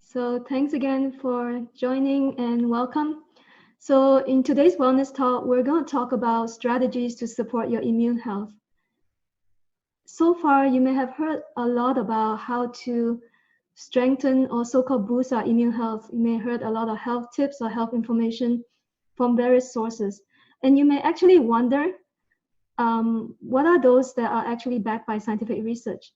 So thanks again for joining and welcome. So in today's wellness talk, we're going to talk about strategies to support your immune health. So far, you may have heard a lot about how to strengthen or so-called boost our immune health. You may have heard a lot of health tips or health information from various sources. And you may actually wonder, what are those that are actually backed by scientific research?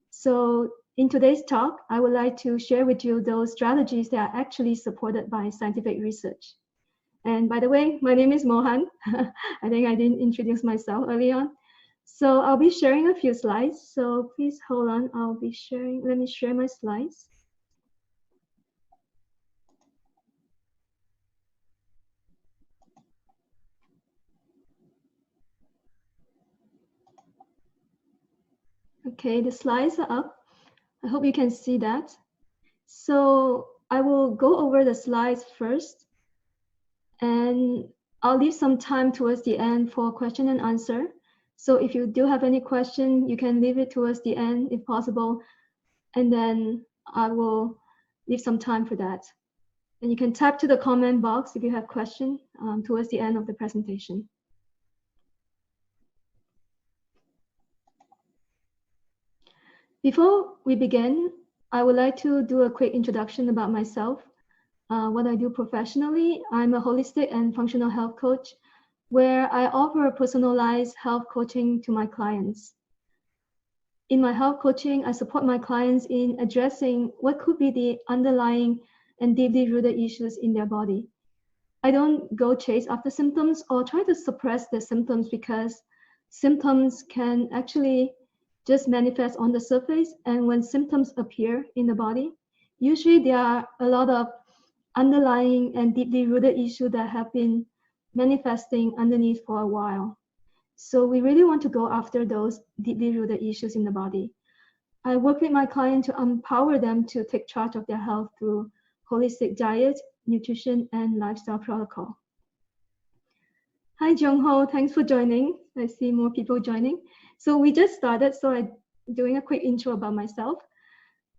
So in today's talk, I would like to share with you those strategies that are actually supported by scientific research. And by the way, my name is Mohan. I think I didn't introduce myself early on. So I'll be sharing a few slides. So please hold on. Let me share my slides. Okay, the slides are up. I hope you can see that. So I will go over the slides first, and I'll leave some time towards the end for question and answer. So if you do have any question, you can leave it towards the end if possible, and then I will leave some time for that. And you can tap to the comment box if you have question towards the end of the presentation. Before we begin, I would like to do a quick introduction about myself. What I do professionally, I'm a holistic and functional health coach where I offer personalized health coaching to my clients. In my health coaching, I support my clients in addressing what could be the underlying and deeply rooted issues in their body. I don't go chase after symptoms or try to suppress the symptoms because symptoms can actually just manifest on the surface. And when symptoms appear in the body, usually there are a lot of underlying and deeply rooted issues that have been manifesting underneath for a while. So we really want to go after those deeply rooted issues in the body. I work with my client to empower them to take charge of their health through holistic diet, nutrition, and lifestyle protocol. Hi, Jung-ho. Thanks for joining. I see more people joining. So we just started, so I'm doing a quick intro about myself.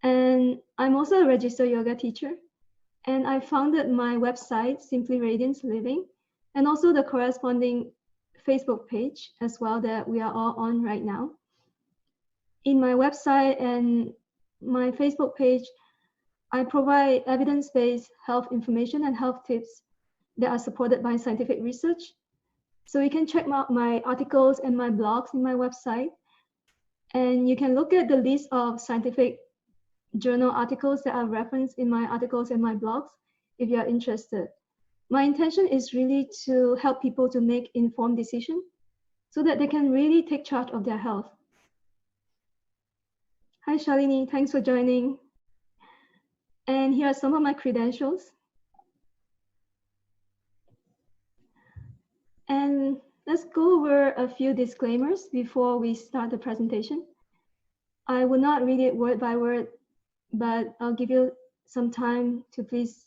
And I'm also a registered yoga teacher. And I founded my website, Simply Radiance Living, and also the corresponding Facebook page as well that we are all on right now. In my website and my Facebook page, I provide evidence-based health information and health tips that are supported by scientific research. So you can check out my articles and my blogs in my website. And you can look at the list of scientific journal articles that are referenced in my articles and my blogs if you are interested. My intention is really to help people to make informed decisions so that they can really take charge of their health. Hi, Shalini. Thanks for joining. And here are some of my credentials. And let's go over a few disclaimers before we start the presentation. I will not read it word by word, but I'll give you some time to please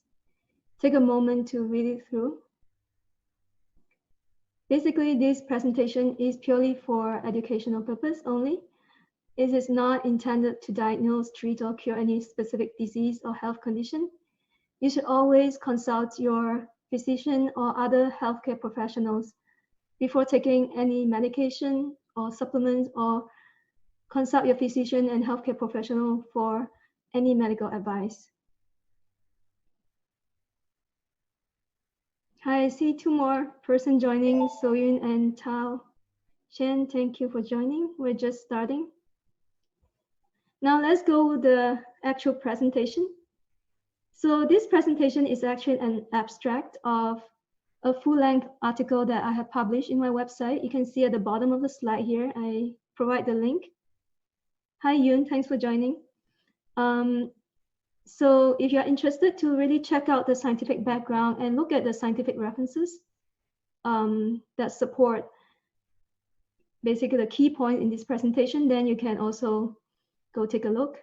take a moment to read it through. Basically, this presentation is purely for educational purpose only. It is not intended to diagnose, treat, or cure any specific disease or health condition. You should always consult your physician or other healthcare professionals before taking any medication or supplements, or consult your physician and healthcare professional for any medical advice. Hi, I see two more persons joining, Soyun and Tao. Shen, thank you for joining. We're just starting. Now let's go with the actual presentation. So this presentation is actually an abstract of a full-length article that I have published in my website. You can see at the bottom of the slide here, I provide the link. Hi, Yun, thanks for joining. So if you're interested to really check out the scientific background and look at the scientific references that support basically the key point in this presentation, then you can also go take a look.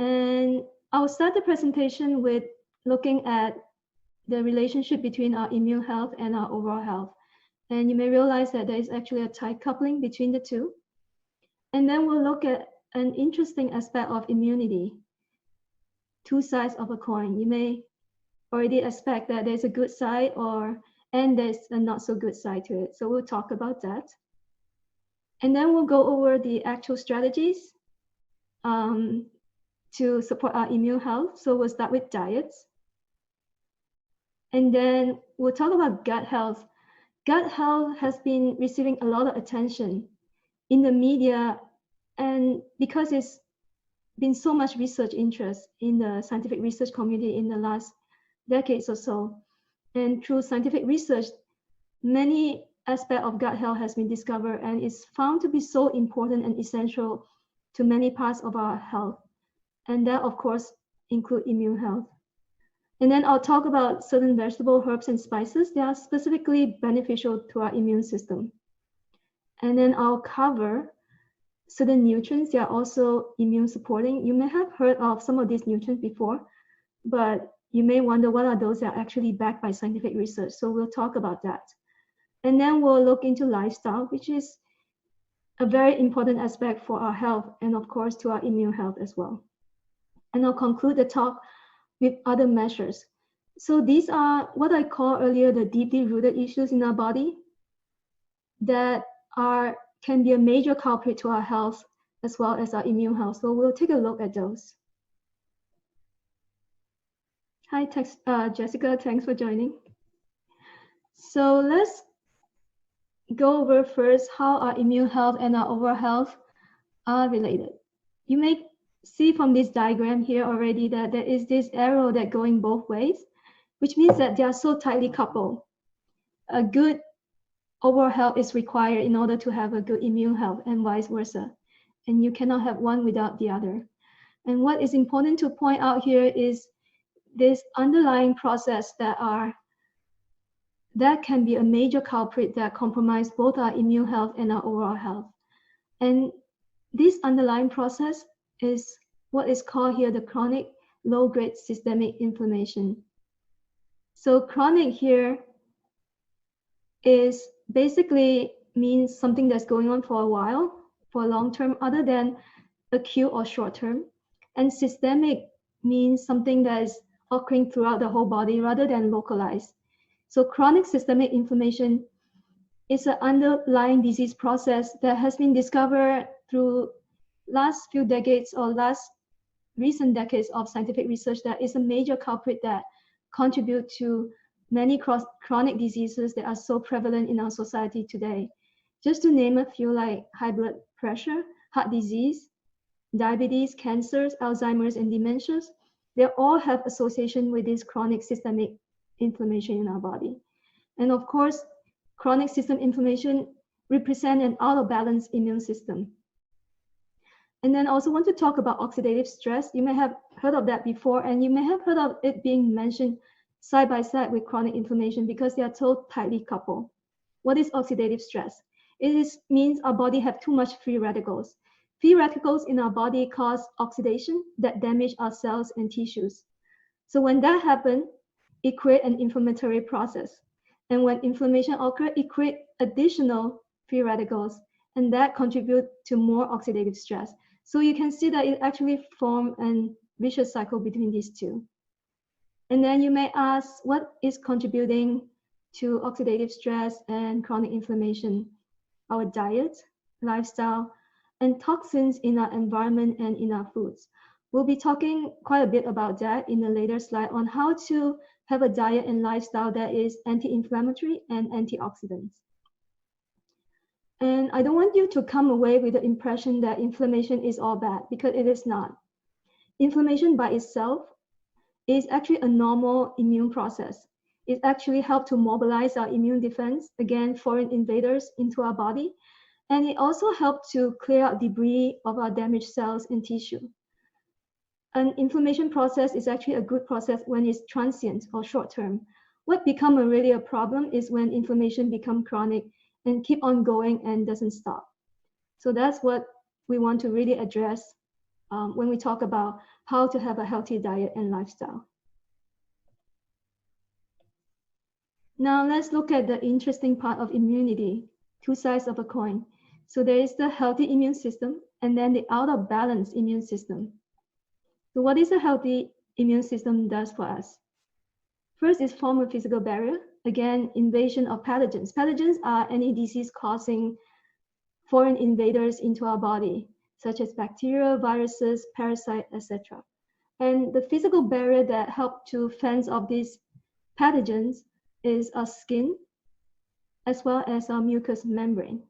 And I'll start the presentation with looking at the relationship between our immune health and our overall health. And you may realize that there is actually a tight coupling between the two. And then we'll look at an interesting aspect of immunity. two sides of a coin. You may already expect that there's a good side and there's a not so good side to it. So we'll talk about that. And then we'll go over the actual strategies to support our immune health. So we'll start with diets. And then we'll talk about gut health. Gut health has been receiving a lot of attention in the media, and because it's been so much research interest in the scientific research community in the last decades or so. And through scientific research, many aspects of gut health has been discovered and is found to be so important and essential to many parts of our health. And that, of course, include immune health. And then I'll talk about certain vegetable, herbs, and spices that are specifically beneficial to our immune system. And then I'll cover certain nutrients that are also immune supporting. You may have heard of some of these nutrients before, but you may wonder what are those that are actually backed by scientific research. So we'll talk about that. And then we'll look into lifestyle, which is a very important aspect for our health and of course to our immune health as well. And I'll conclude the talk with other measures. So these are what I call earlier the deeply rooted issues in our body that can be a major culprit to our health as well as our immune health. So we'll take a look at those. Hi, Jessica, thanks for joining. So let's go over first how our immune health and our overall health are related. You may see from this diagram here already that there is this arrow that going both ways, which means that they are so tightly coupled. A good overall health is required in order to have a good immune health and vice versa. And you cannot have one without the other. And what is important to point out here is this underlying process that can be a major culprit that compromise both our immune health and our overall health. And this underlying process is what is called here the chronic low-grade systemic inflammation. So chronic here is basically means something that's going on for a while, for long term, other than acute or short term. And systemic means something that is occurring throughout the whole body rather than localized. So chronic systemic inflammation is an underlying disease process that has been discovered through last few decades or recent decades of scientific research that is a major culprit that contribute to many chronic diseases that are so prevalent in our society today. Just to name a few, like high blood pressure, heart disease, diabetes, cancers, Alzheimer's, and dementias, they all have association with this chronic systemic inflammation in our body. And of course, chronic system inflammation represent an out of balance immune system. And then I also want to talk about oxidative stress. You may have heard of that before, and you may have heard of it being mentioned side by side with chronic inflammation because they are so tightly coupled. What is oxidative stress? It means our body have too much free radicals. Free radicals in our body cause oxidation that damage our cells and tissues. So when that happens, it creates an inflammatory process. And when inflammation occurs, it creates additional free radicals, and that contributes to more oxidative stress. So you can see that it actually forms a vicious cycle between these two. And then you may ask, what is contributing to oxidative stress and chronic inflammation? Our diet, lifestyle, and toxins in our environment and in our foods. We'll be talking quite a bit about that in a later slide on how to have a diet and lifestyle that is anti-inflammatory and antioxidants. And I don't want you to come away with the impression that inflammation is all bad, because it is not. Inflammation by itself is actually a normal immune process. It actually helps to mobilize our immune defense against foreign invaders into our body. And it also helps to clear out debris of our damaged cells and tissue. An inflammation process is actually a good process when it's transient or short term. What becomes really a problem is when inflammation becomes chronic and keep on going and doesn't stop. So that's what we want to really address when we talk about how to have a healthy diet and lifestyle. Now let's look at the interesting part of immunity, two sides of a coin. So there is the healthy immune system and then the out of balance immune system. So what is a healthy immune system does for us. First is form a physical barrier. Again, invasion of pathogens. Pathogens are any disease-causing foreign invaders into our body, such as bacteria, viruses, parasites, etc. And the physical barrier that helps to fence off these pathogens is our skin, as well as our mucous membrane.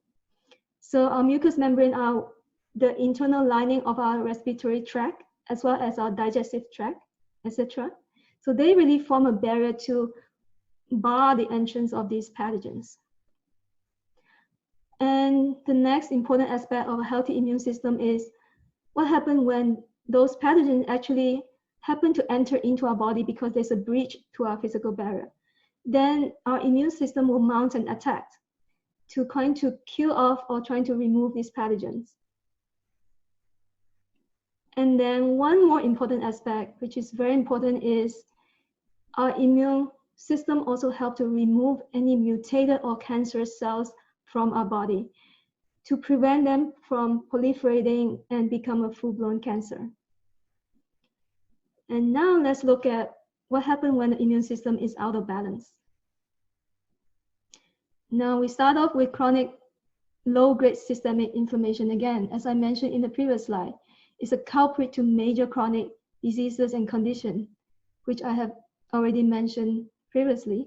So our mucous membrane are the internal lining of our respiratory tract, as well as our digestive tract, etc. So they really form a barrier to bar the entrance of these pathogens. And the next important aspect of a healthy immune system is what happens when those pathogens actually happen to enter into our body because there's a breach to our physical barrier. Then our immune system will mount an attack to kind to kill off or trying to remove these pathogens. And then one more important aspect, which is very important, is our immune system also helps to remove any mutated or cancerous cells from our body to prevent them from proliferating and become a full-blown cancer. And now let's look at what happens when the immune system is out of balance. Now we start off with chronic low-grade systemic inflammation. Again, as I mentioned in the previous slide, is a culprit to major chronic diseases and conditions, which I have already mentioned previously.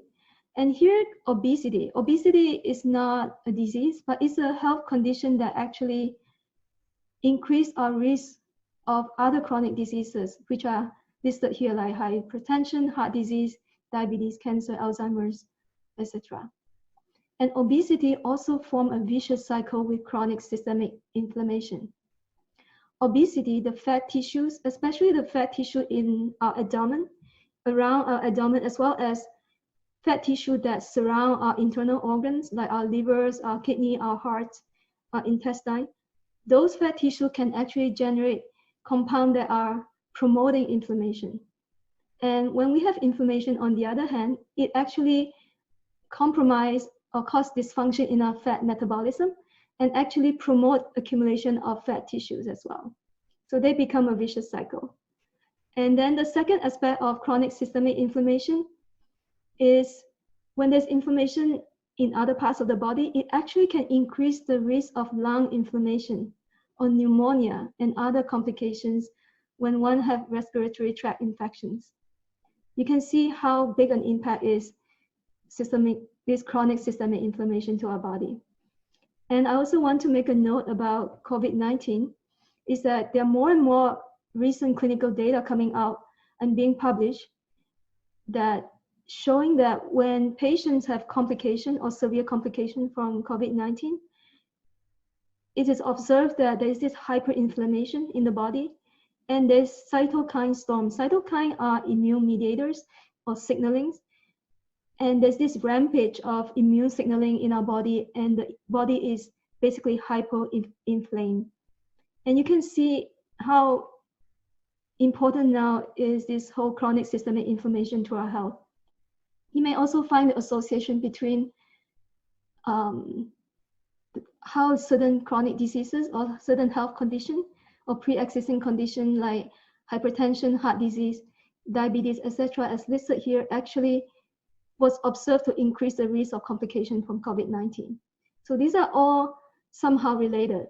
And here, obesity. Obesity is not a disease, but it's a health condition that actually increase our risk of other chronic diseases, which are listed here, like hypertension, heart disease, diabetes, cancer, Alzheimer's, etc. And obesity also forms a vicious cycle with chronic systemic inflammation. Obesity, the fat tissues, especially the fat tissue in our abdomen, around our abdomen, as well as fat tissue that surround our internal organs, like our livers, our kidney, our heart, our intestine, those fat tissue can actually generate compounds that are promoting inflammation. And when we have inflammation, on the other hand, it actually compromise or cause dysfunction in our fat metabolism and actually promote accumulation of fat tissues as well. So they become a vicious cycle. And then the second aspect of chronic systemic inflammation is when there's inflammation in other parts of the body, it actually can increase the risk of lung inflammation or pneumonia and other complications when one has respiratory tract infections. You can see how big an impact is this chronic systemic inflammation to our body. And I also want to make a note about COVID-19 is that there are more and more recent clinical data coming out and being published that showing that when patients have complication or severe complication from COVID-19, it is observed that there is this hyperinflammation in the body and there's cytokine storm. Cytokine are immune mediators or signalings. And there's this rampage of immune signaling in our body, and the body is basically hyper-inflamed. And you can see how important now is this whole chronic systemic inflammation to our health. You may also find the association between how certain chronic diseases or certain health condition or pre-existing condition like hypertension, heart disease, diabetes, etc., as listed here, actually was observed to increase the risk of complication from COVID-19. So these are all somehow related.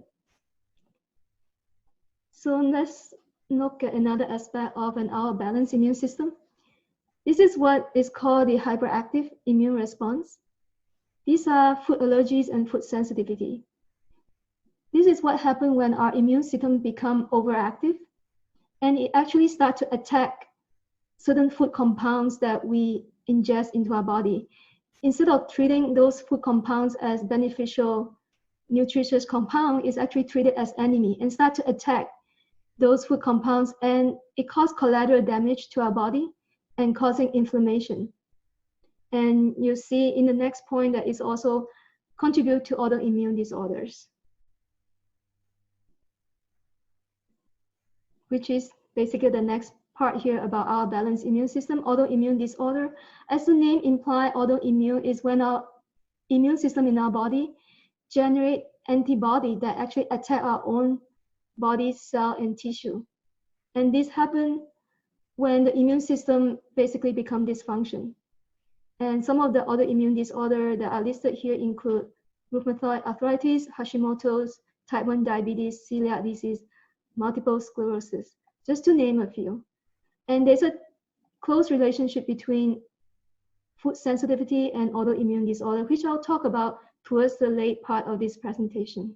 So let's look at another aspect of an out-of-balance immune system. This is what is called the hyperactive immune response. These are food allergies and food sensitivity. This is what happens when our immune system becomes overactive, and it actually starts to attack certain food compounds that we ingest into our body. Instead of treating those food compounds as beneficial, nutritious compound, it's actually treated as enemy and start to attack those food compounds, and it causes collateral damage to our body and causing inflammation. And you see in the next point that is also contribute to autoimmune disorders, which is basically the next part here about our balanced immune system. Autoimmune disorder, as the name implies, autoimmune is when our immune system in our body generate antibody that actually attack our own body cell and tissue. And this happens when the immune system basically become dysfunction. And some of the other immune disorders that are listed here include rheumatoid arthritis, Hashimoto's, type 1 diabetes, celiac disease, multiple sclerosis, just to name a few. And there's a close relationship between food sensitivity and autoimmune disorder, which I'll talk about towards the late part of this presentation.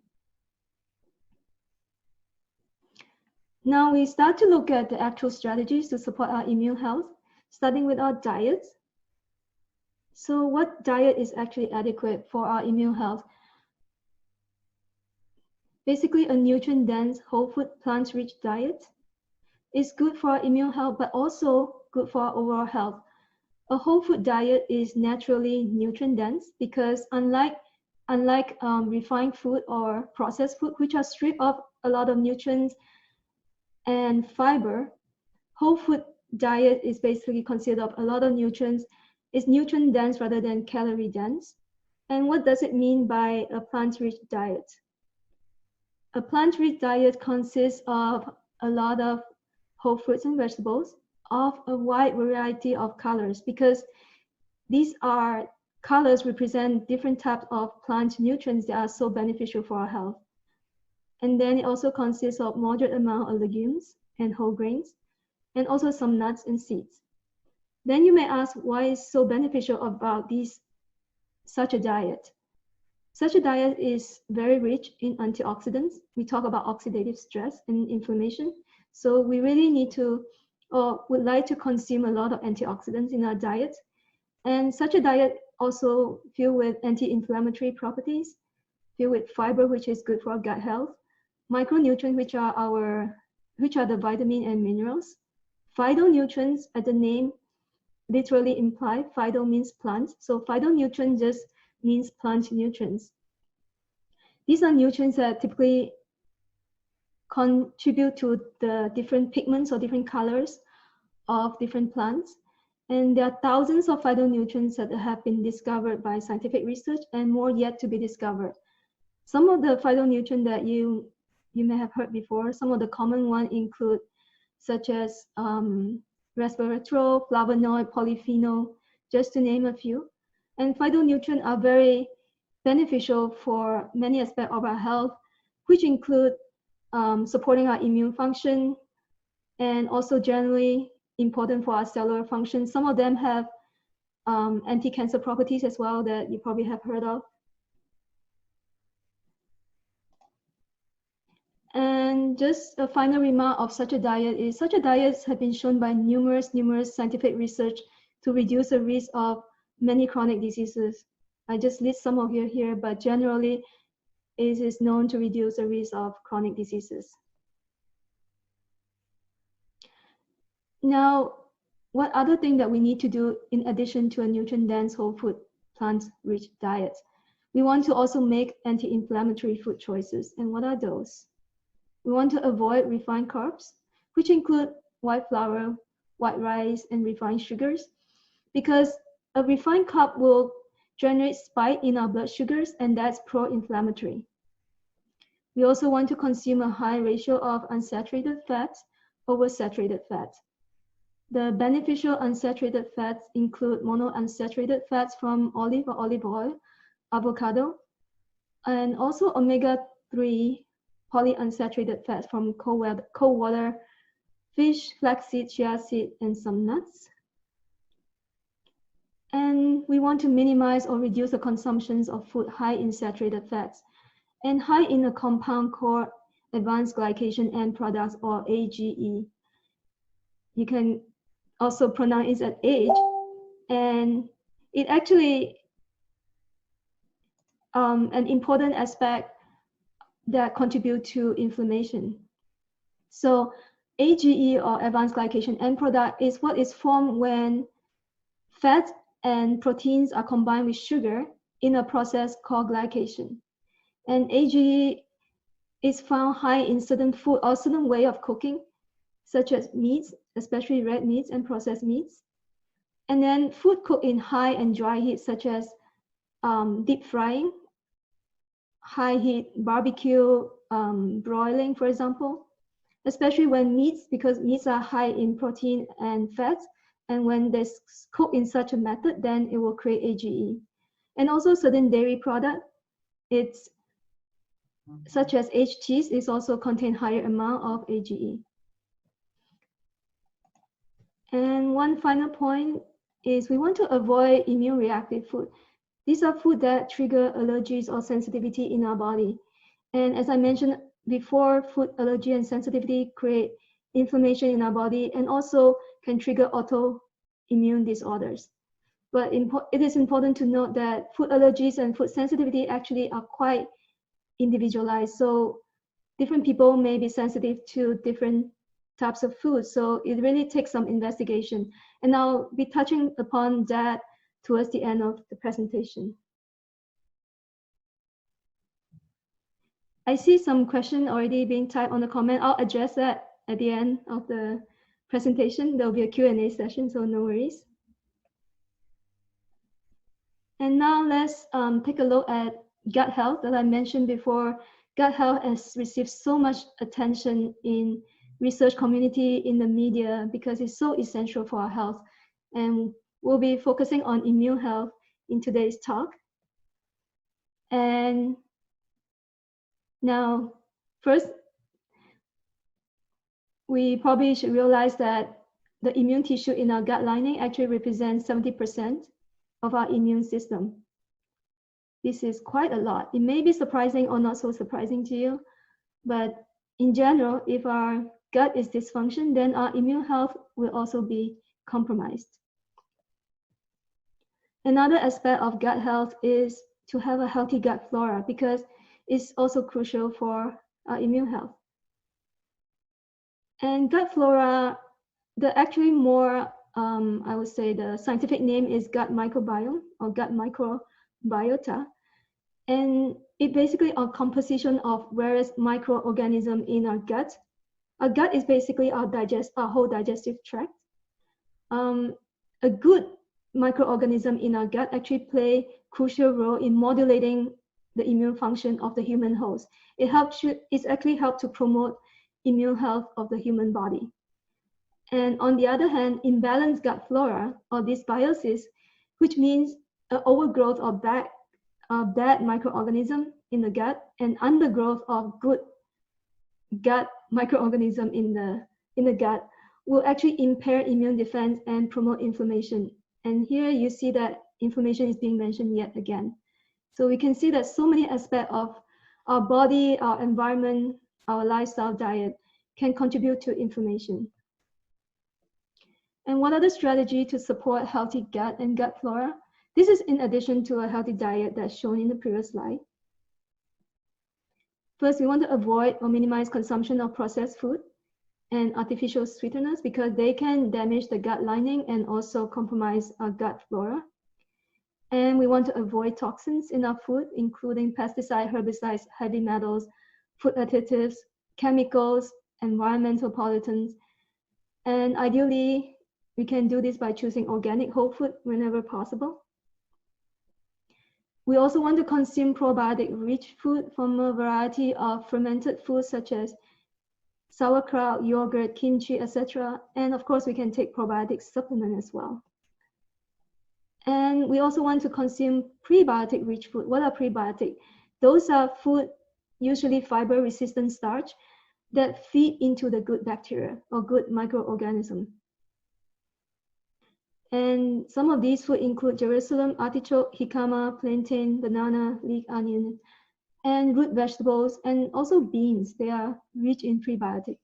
Now we start to look at the actual strategies to support our immune health, starting with our diets. So what diet is actually adequate for our immune health? Basically, a nutrient-dense, whole food, plant-rich diet is good for our immune health, but also good for our overall health. A whole food diet is naturally nutrient-dense because unlike refined food or processed food, which are stripped of a lot of nutrients and fiber, whole food diet is basically considered of a lot of nutrients. It's nutrient dense rather than calorie dense. And what does it mean by a plant-rich diet? A plant-rich diet consists of a lot of whole fruits and vegetables of a wide variety of colors, because these are colors represent different types of plant nutrients that are so beneficial for our health. And then it also consists of moderate amount of legumes and whole grains, and also some nuts and seeds. Then you may ask, why is so beneficial about such a diet? Such a diet is very rich in antioxidants. We talk about oxidative stress and inflammation. So we really need to, or would like to consume a lot of antioxidants in our diet. And such a diet also filled with anti-inflammatory properties, filled with fiber, which is good for our gut health, micronutrients, which are the vitamin and minerals, phytonutrients, as the name literally imply, phyto means plant. So phytonutrient just means plant nutrients. These are nutrients that typically contribute to the different pigments or different colors of different plants. And there are thousands of phytonutrients that have been discovered by scientific research and more yet to be discovered. Some of the phytonutrients that you may have heard before, some of the common ones include such as resveratrol, flavonoid, polyphenol, just to name a few. And phytonutrients are very beneficial for many aspects of our health, which include supporting our immune function and also generally important for our cellular function. Some of them have anti-cancer properties as well that you probably have heard of. And just a final remark of such a diet is such a diets have been shown by numerous scientific research to reduce the risk of many chronic diseases. I just list some of you here, but generally it is known to reduce the risk of chronic diseases. Now, what other thing that we need to do in addition to a nutrient-dense whole food plant-rich diet? We want to also make anti-inflammatory food choices. And what are those? We want to avoid refined carbs, which include white flour, white rice, and refined sugars, because a refined carb will generate spike in our blood sugars, and that's pro-inflammatory. We also want to consume a high ratio of unsaturated fats over saturated fats. The beneficial unsaturated fats include monounsaturated fats from olive or olive oil, avocado, and also omega-3 polyunsaturated fats from cold water, fish, flaxseed, chia seed, and some nuts. And we want to minimize or reduce the consumptions of food high in saturated fats and high in a compound called advanced glycation end products, or AGE. You can also pronounce it as age, and it actually an important aspect that contribute to inflammation. So AGE, or advanced glycation end product, is what is formed when fat and proteins are combined with sugar in a process called glycation. And AGE is found high in certain food or certain way of cooking, such as meats, especially red meats and processed meats. And then food cooked in high and dry heat, such as deep frying, high heat barbecue, broiling, for example. especially when meats, because meats are high in protein and fats, and when they're cooked in such a method, then it will create AGE. And also certain dairy product, it's such as aged cheese, is also contain higher amount of AGE. And one final point is we want to avoid immune reactive food. These are food that trigger allergies or sensitivity in our body. And as I mentioned before, food allergy and sensitivity create inflammation in our body and also can trigger autoimmune disorders. But it is important to note that food allergies and food sensitivity actually are quite individualized. So different people may be sensitive to different types of food. So it really takes some investigation. And I'll be touching upon that towards the end of the presentation. I see some question already being typed on the comment. I'll address that at the end of the presentation. There'll be a Q&A session, so no worries. And now let's take a look at gut health. As I mentioned before, gut health has received so much attention in research community, in the media, because it's so essential for our health. And we'll be focusing on immune health in today's talk. And now, first, we probably should realize that the immune tissue in our gut lining actually represents 70% of our immune system. This is quite a lot. It may be surprising or not so surprising to you, but in general, if our gut is dysfunction, then our immune health will also be compromised. Another aspect of gut health is to have a healthy gut flora, because it's also crucial for our immune health. And gut flora, the actually more, I would say the scientific name is gut microbiome or gut microbiota. And it basically a composition of various microorganisms in our gut. Our gut is basically our whole digestive tract. A good microorganism in our gut actually play crucial role in modulating the immune function of the human host. It actually helps to promote immune health of the human body. And on the other hand, imbalanced gut flora or dysbiosis, which means an overgrowth of bad microorganism in the gut and undergrowth of good gut microorganism in the gut, will actually impair immune defense and promote inflammation. And here you see that inflammation is being mentioned yet again. So we can see that so many aspects of our body, our environment, our lifestyle, diet can contribute to inflammation. And what are the strategies to support healthy gut and gut flora? This is in addition to a healthy diet that's shown in the previous slide. First, we want to avoid or minimize consumption of processed food and artificial sweeteners because they can damage the gut lining and also compromise our gut flora. And we want to avoid toxins in our food, including pesticides, herbicides, heavy metals, food additives, chemicals, environmental pollutants. And ideally, we can do this by choosing organic whole food whenever possible. We also want to consume probiotic-rich food from a variety of fermented foods such as sauerkraut, yogurt, kimchi, etc. And of course, we can take probiotic supplement as well. And we also want to consume prebiotic-rich food. What are prebiotic? Those are food, usually fiber-resistant starch, that feed into the good bacteria or good microorganism. And some of these food include Jerusalem, artichoke, jicama, plantain, banana, leek onion, and root vegetables, and also beans. They are rich in prebiotic.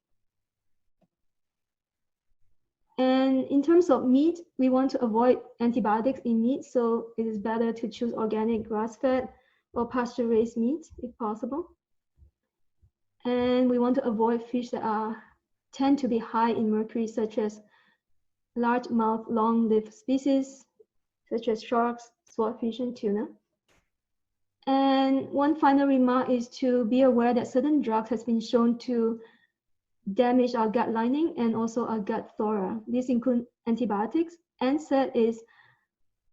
And in terms of meat, we want to avoid antibiotics in meat, so it is better to choose organic grass-fed or pasture-raised meat if possible. And we want to avoid fish that tend to be high in mercury, such as largemouth long-lived species, such as sharks, swordfish, and tuna. And one final remark is to be aware that certain drugs has been shown to damage our gut lining and also our gut flora. These include antibiotics. NSAID is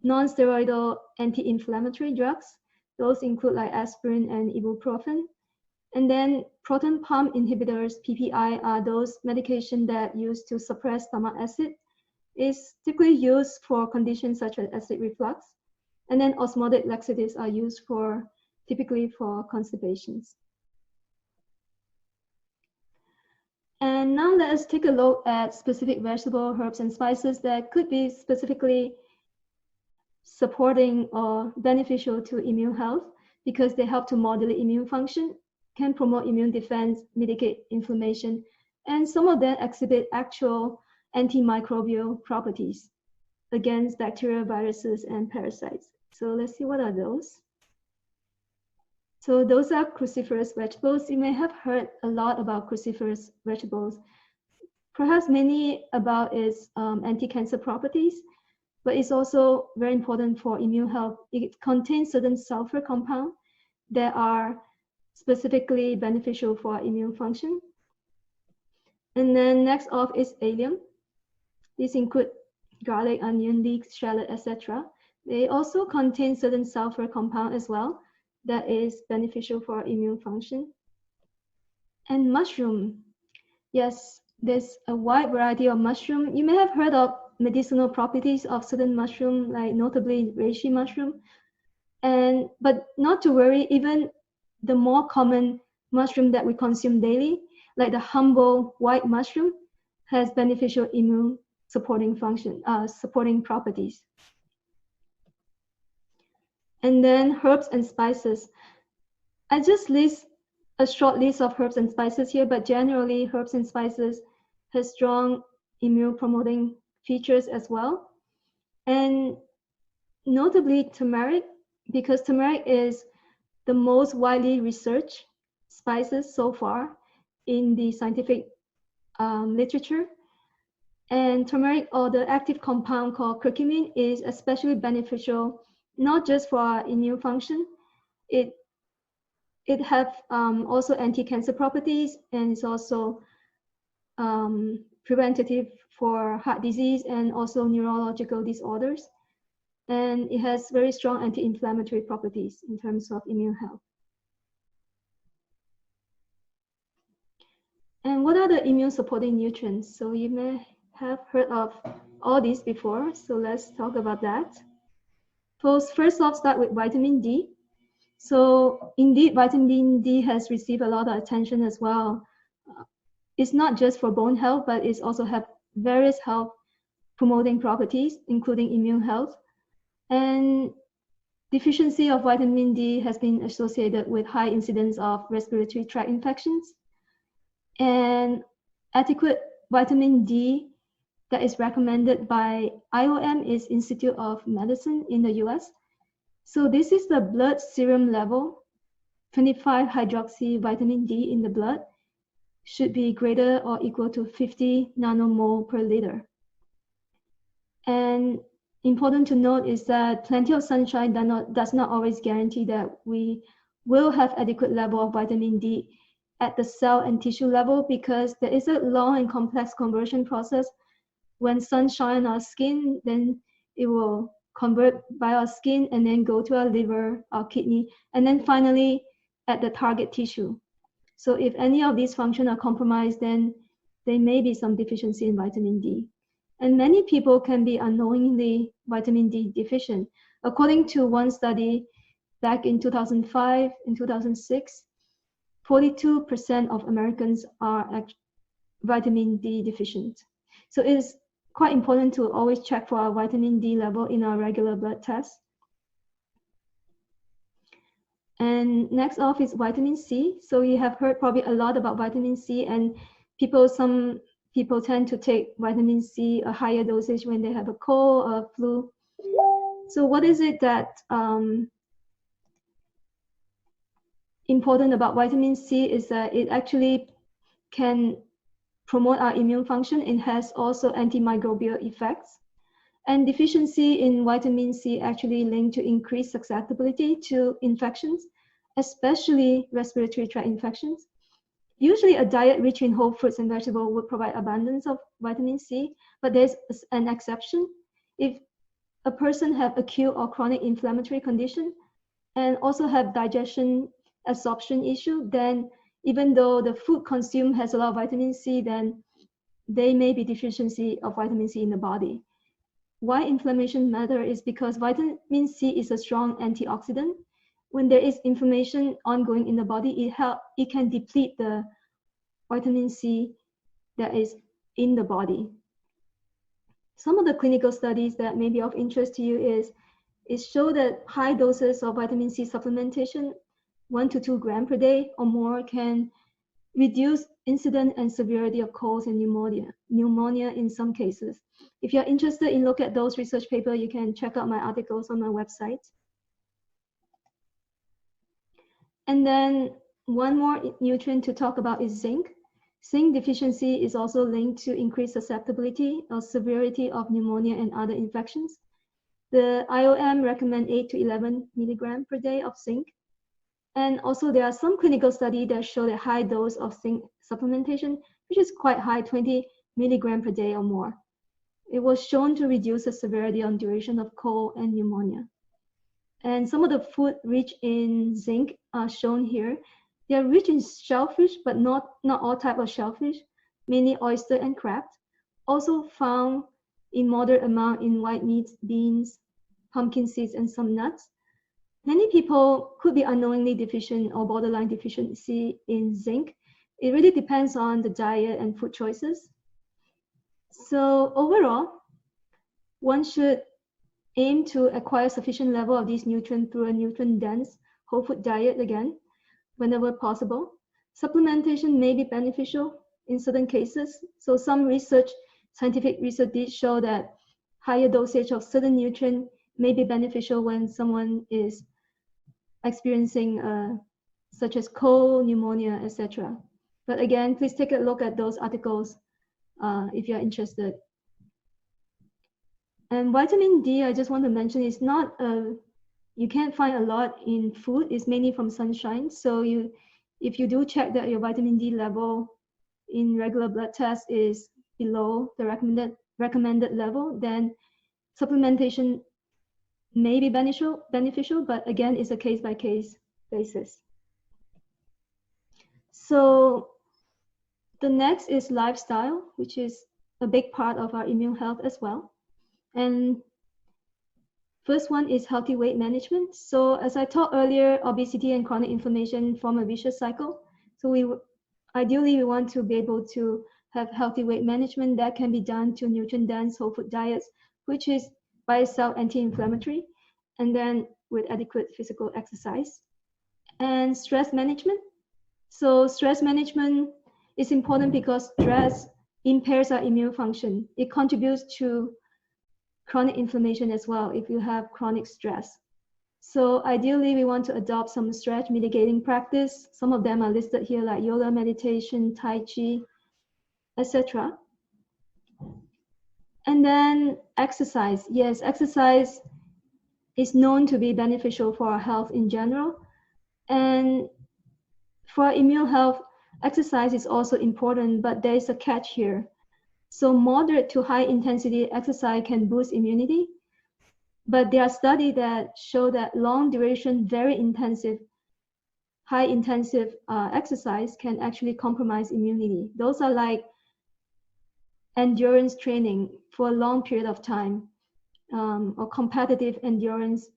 non-steroidal anti-inflammatory drugs. Those include like aspirin and ibuprofen. And then proton pump inhibitors, PPI, are those medications that used to suppress stomach acid. Is typically used for conditions such as acid reflux. And then osmotic laxatives are used typically for constipations. And now let us take a look at specific vegetable, herbs, and spices that could be specifically supporting or beneficial to immune health because they help to modulate immune function, can promote immune defense, mitigate inflammation, and some of them exhibit actual antimicrobial properties against bacteria, viruses, and parasites. So let's see what are those. So those are cruciferous vegetables. You may have heard a lot about cruciferous vegetables. Perhaps many about its anti-cancer properties, but it's also very important for immune health. It contains certain sulfur compounds that are specifically beneficial for immune function. And then next off is allium. These include garlic, onion, leeks, shallot, etc. They also contain certain sulfur compound as well that is beneficial for immune function. And mushroom. Yes, there's a wide variety of mushroom. You may have heard of medicinal properties of certain mushroom, like notably reishi mushroom. But not to worry, even the more common mushroom that we consume daily, like the humble white mushroom, has beneficial immune supporting properties. And then herbs and spices. I just list a short list of herbs and spices here, but generally herbs and spices has strong immune promoting features as well. And notably turmeric, because turmeric is the most widely researched spices so far in the scientific literature. And turmeric, or the active compound called curcumin, is especially beneficial not just for our immune function. It have also anti-cancer properties, and it's also preventative for heart disease and also neurological disorders. And it has very strong anti-inflammatory properties in terms of immune health. And what are the immune supporting nutrients? So you may have heard of all these before, so let's talk about that. First off, start with vitamin D. So indeed, vitamin D has received a lot of attention as well. It's not just for bone health, but it's also have various health promoting properties, including immune health. And deficiency of vitamin D has been associated with high incidence of respiratory tract infections. And adequate vitamin D that is recommended by IOM is Institute of Medicine in the US. So this is the blood serum level. 25 hydroxy vitamin D in the blood should be greater or equal to 50 nanomole per liter. And important to note is that plenty of sunshine does not always guarantee that we will have adequate level of vitamin D at the cell and tissue level, because there is a long and complex conversion process. When sun shines on our skin, then it will convert by our skin and then go to our liver, our kidney, and then finally at the target tissue. So if any of these functions are compromised, then there may be some deficiency in vitamin D. And many people can be unknowingly vitamin D deficient. According to one study back in 2005 and 2006, 42% of Americans are vitamin D deficient. So it is quite important to always check for our vitamin D level in our regular blood tests. And next off is vitamin C. So you have heard probably a lot about vitamin C, and some people tend to take vitamin C a higher dosage when they have a cold or flu. So what is it that important about vitamin C is that it actually can promote our immune function. It has also antimicrobial effects. And deficiency in vitamin C actually linked to increased susceptibility to infections, especially respiratory tract infections. Usually a diet rich in whole fruits and vegetables would provide abundance of vitamin C, but there's an exception. If a person have acute or chronic inflammatory condition and also have digestion absorption issue, then even though the food consumed has a lot of vitamin C, then they may be deficiency of vitamin C in the body. Why inflammation matter is because vitamin C is a strong antioxidant. When there is inflammation ongoing in the body, it can deplete the vitamin C that is in the body. Some of the clinical studies that may be of interest to you is show that high doses of vitamin C supplementation, 1 to 2 grams per day or more, can reduce incidence and severity of colds and pneumonia in some cases. If you're interested in look at those research papers, you can check out my articles on my website. And then one more nutrient to talk about is zinc. Zinc deficiency is also linked to increased susceptibility or severity of pneumonia and other infections. The IOM recommend 8 to 11 milligrams per day of zinc. And also there are some clinical studies that show that high dose of zinc supplementation, which is quite high, 20 milligrams per day or more. It was shown to reduce the severity and duration of cold and pneumonia. And some of the food rich in zinc are shown here. They are rich in shellfish, but not all type of shellfish, mainly oyster and crab. Also found in moderate amount in white meats, beans, pumpkin seeds, and some nuts. Many people could be unknowingly deficient or borderline deficiency in zinc. It really depends on the diet and food choices. So overall, one should aim to acquire sufficient level of these nutrients through a nutrient-dense whole food diet again, whenever possible. Supplementation may be beneficial in certain cases. So some scientific research did show that higher dosage of certain nutrient may be beneficial when someone is experiencing such as cold, pneumonia, etc. But again, please take a look at those articles if you're interested. And vitamin D, I just want to mention, is not you can't find a lot in food. It's mainly from sunshine. So if you do check that your vitamin D level in regular blood test is below the recommended level, then supplementation may be beneficial, but again, it's a case-by-case basis. So the next is lifestyle, which is a big part of our immune health as well. And first one is healthy weight management. So as I talked earlier, obesity and chronic inflammation form a vicious cycle. So ideally we want to be able to have healthy weight management that can be done to nutrient-dense whole food diets, which is by itself anti-inflammatory, and then with adequate physical exercise. And stress management. So stress management is important because stress impairs our immune function. It contributes to chronic inflammation as well if you have chronic stress. So ideally, we want to adopt some stress mitigating practice. Some of them are listed here, like yoga, meditation, Tai Chi, etc. And then exercise. Yes, exercise is known to be beneficial for our health in general. And for our immune health, exercise is also important, but there is a catch here. So moderate to high intensity exercise can boost immunity, but there are studies that show that long duration, very intensive, high intensive exercise can actually compromise immunity. Those are like endurance training for a long period of time, or competitive endurance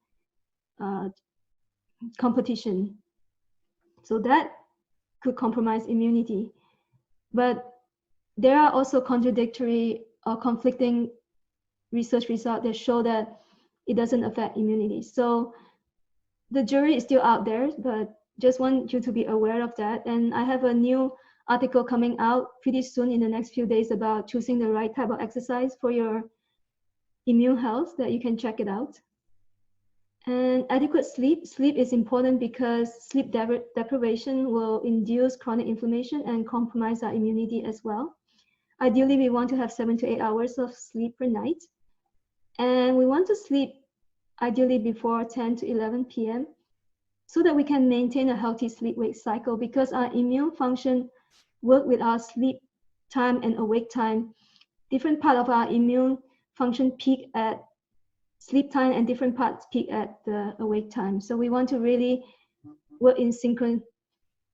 competition. So that could compromise immunity. But there are also contradictory or conflicting research results that show that it doesn't affect immunity. So the jury is still out there, but just want you to be aware of that. And I have a new article coming out pretty soon in the next few days about choosing the right type of exercise for your immune health, that you can check it out. And adequate sleep. Sleep is important because sleep deprivation will induce chronic inflammation and compromise our immunity as well. Ideally, we want to have 7 to 8 hours of sleep per night. And we want to sleep ideally before 10 to 11 p.m. so that we can maintain a healthy sleep-wake cycle, because our immune function work with our sleep time and awake time. Different part of our immune function peak at sleep time and different parts peak at the awake time. So we want to really work in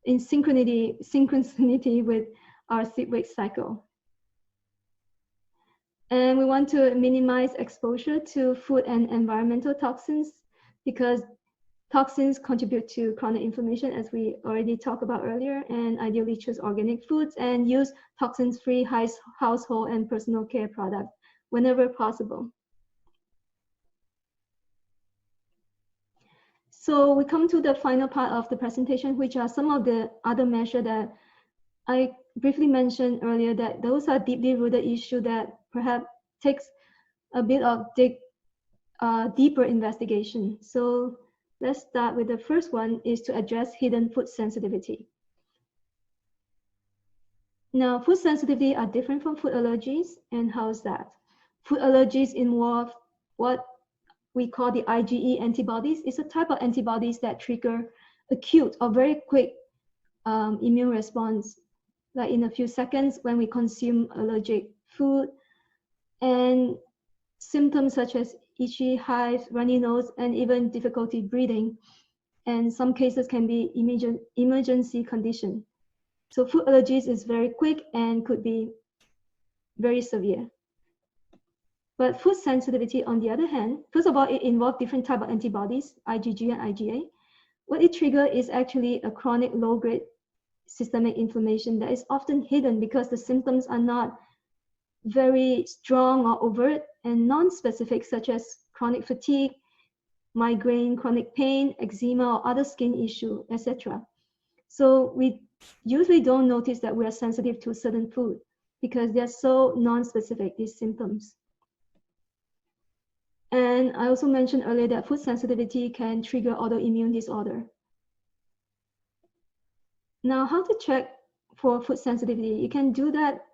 in synchronicity with our sleep-wake cycle. And we want to minimize exposure to food and environmental toxins because toxins contribute to chronic inflammation, as we already talked about earlier, and ideally choose organic foods and use toxin-free household and personal care products whenever possible. So we come to the final part of the presentation, which are some of the other measures that I briefly mentioned earlier, that those are deeply rooted issues that perhaps takes a bit of deeper investigation. So let's start with the first one, is to address hidden food sensitivity. Now, food sensitivity are different from food allergies, and how is that? Food allergies involve what we call the IgE antibodies. It's a type of antibodies that trigger acute or very quick immune response, like in a few seconds when we consume allergic food, and symptoms such as itchy, hives, runny nose, and even difficulty breathing. And some cases can be emergency condition. So food allergies is very quick and could be very severe. But food sensitivity, on the other hand, first of all, it involves different type of antibodies, IgG and IgA. What it triggers is actually a chronic low-grade systemic inflammation that is often hidden because the symptoms are not very strong or overt and non-specific, such as chronic fatigue, migraine, chronic pain, eczema, or other skin issue, etc. So we usually don't notice that we are sensitive to certain food because they're so non-specific, these symptoms. And I also mentioned earlier that food sensitivity can trigger autoimmune disorder. Now, how to check for food sensitivity? You can do that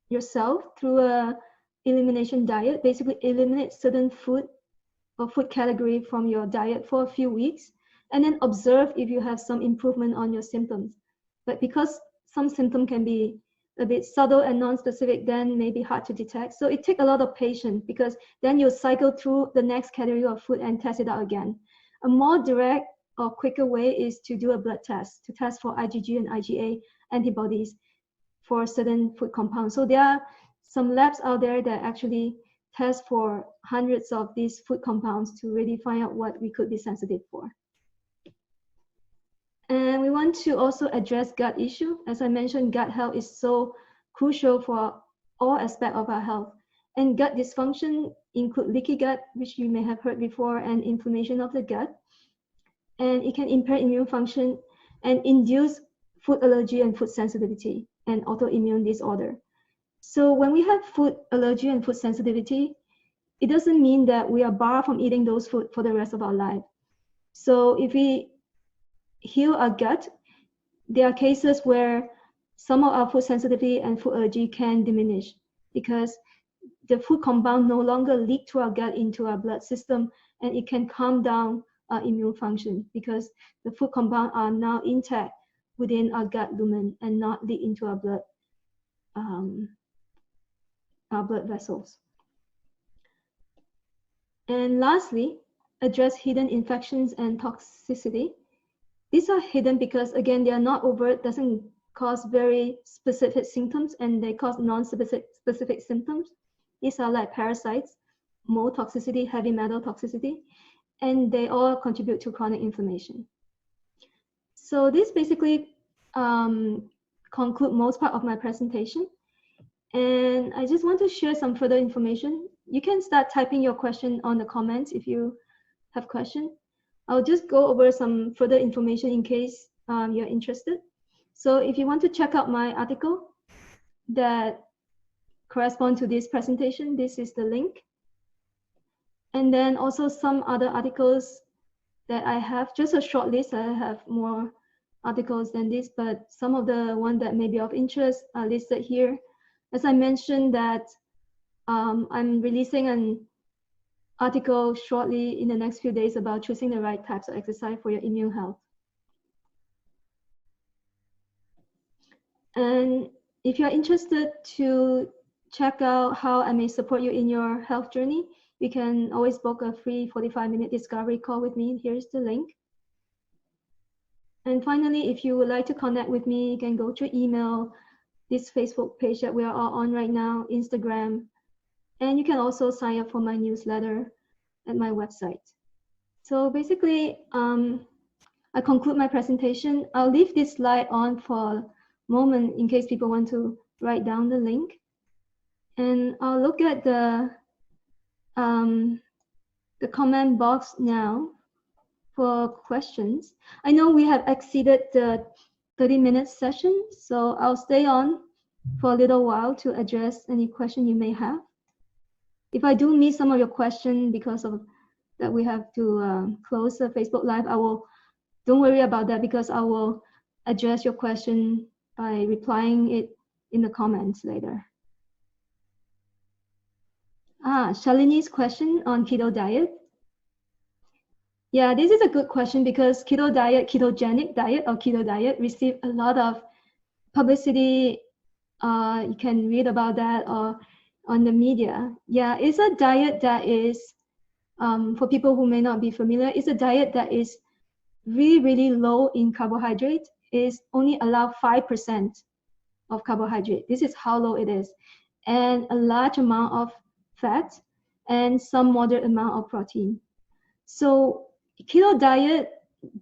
yourself through a elimination diet. Basically, eliminate certain food or food category from your diet for a few weeks, and then observe if you have some improvement on your symptoms. But because some symptom can be a bit subtle and non-specific, then may be hard to detect. So it takes a lot of patience, because then you cycle through the next category of food and test it out again. A more direct or quicker way is to do a blood test, to test for IgG and IgA antibodies for certain food compounds. So there are some labs out there that actually test for hundreds of these food compounds to really find out what we could be sensitive for. And we want to also address gut issue. As I mentioned, gut health is so crucial for all aspects of our health. And gut dysfunction include leaky gut, which you may have heard before, and inflammation of the gut. And it can impair immune function and induce food allergy and food sensitivity and autoimmune disorder. So when we have food allergy and food sensitivity, it doesn't mean that we are barred from eating those food for the rest of our life. So if we heal our gut, there are cases where some of our food sensitivity and food allergy can diminish because the food compound no longer leak to our gut into our blood system, and it can calm down our immune function because the food compound are now intact within our gut lumen and not leak into our blood vessels. And lastly, address hidden infections and toxicity. These are hidden because, again, they are not overt, doesn't cause very specific symptoms, and they cause non-specific symptoms. These are like parasites, mold toxicity, heavy metal toxicity, and they all contribute to chronic inflammation. So this basically concludes most part of my presentation. And I just want to share some further information. You can start typing your question on the comments if you have questions. I'll just go over some further information in case you're interested. So if you want to check out my article that correspond to this presentation, this is the link. And then also some other articles that I have, just a short list. I have more articles than this, but some of the ones that may be of interest are listed here. As I mentioned that I'm releasing an article shortly in the next few days about choosing the right types of exercise for your immune health. And if you're interested to check out how I may support you in your health journey, you can always book a free 45-minute discovery call with me. Here's the link. And finally, if you would like to connect with me, you can go to email, this Facebook page that we are all on right now, Instagram, and you can also sign up for my newsletter at my website. So basically, I conclude my presentation. I'll leave this slide on for a moment in case people want to write down the link. And I'll look at the comment box now for questions. I know we have exceeded the 30-minute session, so I'll stay on for a little while to address any question you may have. If I do miss some of your question because of that we have to close the Facebook Live, don't worry about that, because I will address your question by replying it in the comments later. Shalini's question on keto diet. Yeah, this is a good question because keto diet, ketogenic diet or keto diet received a lot of publicity. You can read about that or on the media. Yeah, it's a diet that is, for people who may not be familiar, it's a diet that is really, really low in carbohydrate. Is only allow 5% of carbohydrate. This is how low it is. And a large amount of fat and some moderate amount of protein. So keto diet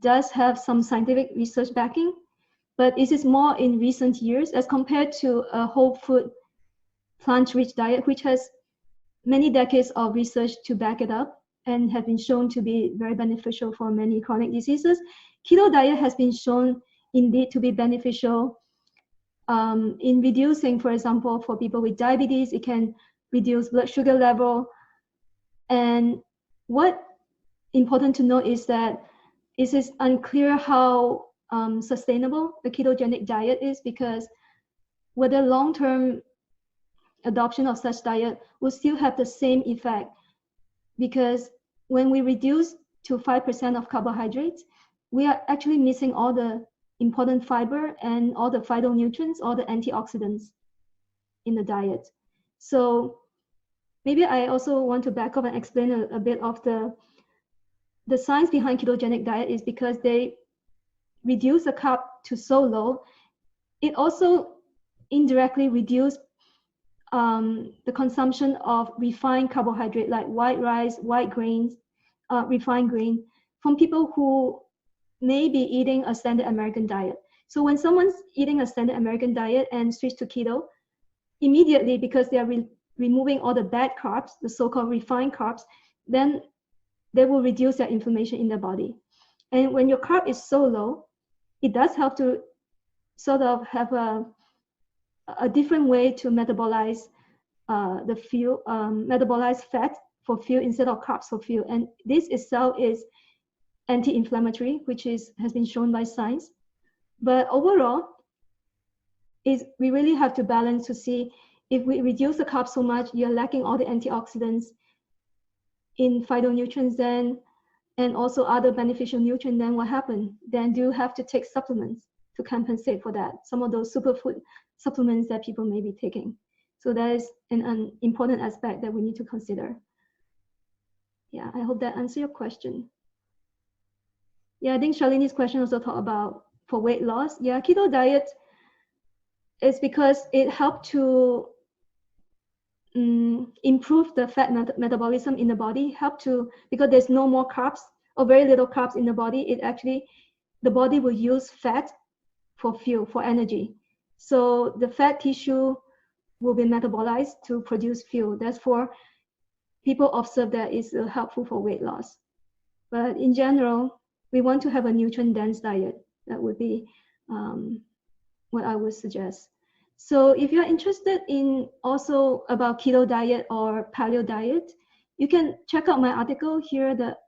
does have some scientific research backing, but it is more in recent years as compared to a whole food plant-rich diet, which has many decades of research to back it up and have been shown to be very beneficial for many chronic diseases. Keto diet has been shown indeed to be beneficial in reducing, for example, for people with diabetes, it can reduce blood sugar level. And what important to note is that it is unclear how sustainable the ketogenic diet is, because whether long-term adoption of such diet will still have the same effect, because when we reduce to 5% of carbohydrates, we are actually missing all the important fiber and all the phytonutrients, all the antioxidants in the diet. So maybe I also want to back up and explain a bit of the science behind ketogenic diet is because they reduce the carb to so low, it also indirectly reduce the consumption of refined carbohydrate like white rice, white grains, refined grain from people who may be eating a standard American diet. So when someone's eating a standard American diet and switch to keto, immediately, because they are removing all the bad carbs, the so-called refined carbs, then they will reduce their inflammation in the body. And when your carb is so low, it does help to sort of have a different way to metabolize the fuel, metabolize fat for fuel instead of carbs for fuel. And this itself is anti-inflammatory, which has been shown by science. But overall, we really have to balance to see if we reduce the carbs so much, you're lacking all the antioxidants in phytonutrients then, and also other beneficial nutrients, then what happened? Then do you have to take supplements to compensate for that? Some of those superfood supplements that people may be taking. So that is an important aspect that we need to consider. Yeah, I hope that answers your question. Yeah, I think Shalini's question also talked about for weight loss. Yeah, keto diet is because it helped to improve the fat metabolism in the body, because there's no more carbs or very little carbs in the body, the body will use fat for fuel, for energy. So the fat tissue will be metabolized to produce fuel. Therefore, people observe that it's helpful for weight loss. But in general, we want to have a nutrient-dense diet. That would be what I would suggest. So if you're interested in also about keto diet or paleo diet, you can check out my article here that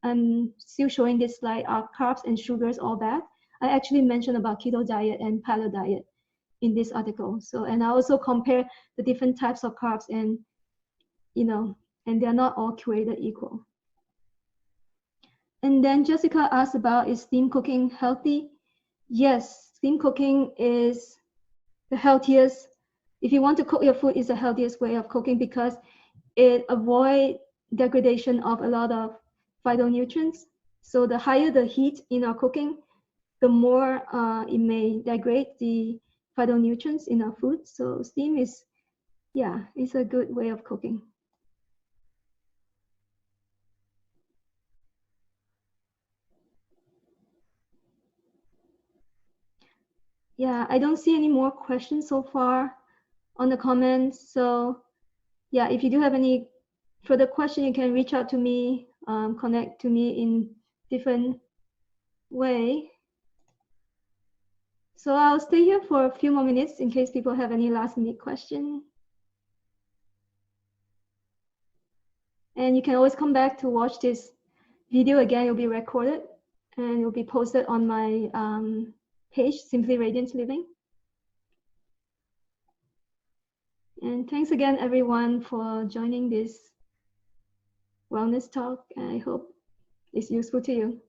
I'm still showing this slide, are carbs and sugars all bad? I actually mentioned about keto diet and paleo diet in this article. So, and I also compare the different types of carbs and, and they're not all created equal. And then Jessica asked about, is steam cooking healthy? Yes, steam cooking is the healthiest. If you want to cook your food, it's the healthiest way of cooking because it avoids degradation of a lot of phytonutrients. So the higher the heat in our cooking, the more it may degrade the phytonutrients in our food. So steam is, yeah, it's a good way of cooking. Yeah, I don't see any more questions so far on the comments. So yeah, if you do have any further question, you can reach out to me, connect to me in different way. So I'll stay here for a few more minutes in case people have any last minute question. And you can always come back to watch this video again. It'll be recorded and it'll be posted on my page, Simply Radiant Living. And thanks again, everyone, for joining this wellness talk. I hope it's useful to you.